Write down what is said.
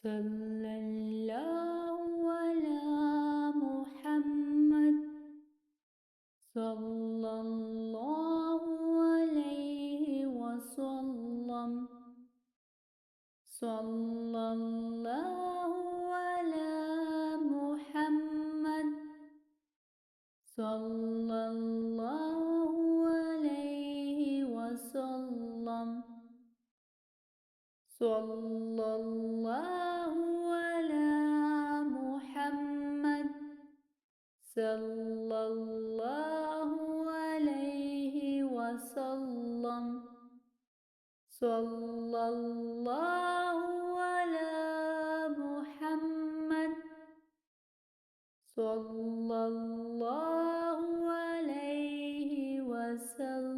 صلى الله على محمد صلى الله عليه وسلم صلى الله على محمد صلى الله عليه وسلم صلى الله على محمد صلى الله عليه وسلم صلى الله على محمد صلى الله عليه وسلم